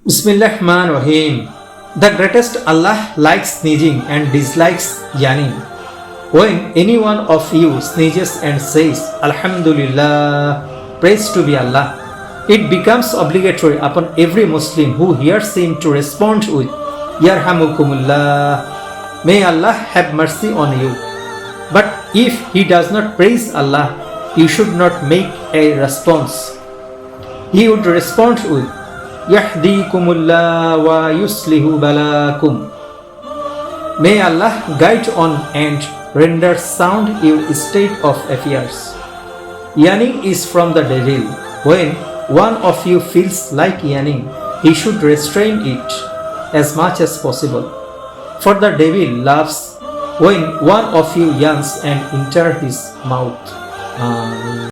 Bismillahirrahmanirrahim. The greatest Allah likes sneezing and dislikes yawning. When any one of you sneezes and says, Alhamdulillah, praise to be Allah, it becomes obligatory upon every Muslim who hears him to respond with, Yarhamukumullah, may Allah have mercy on you. But if he does not praise Allah, you should not make a response. He would respond with, Yahdikumullah wa yuslihu balakum. May Allah guide on and render sound your state of affairs. Yawning is from the devil. When one of you feels like yawning, he should restrain it as much as possible. For the devil laughs when one of you yawns and enter his mouth.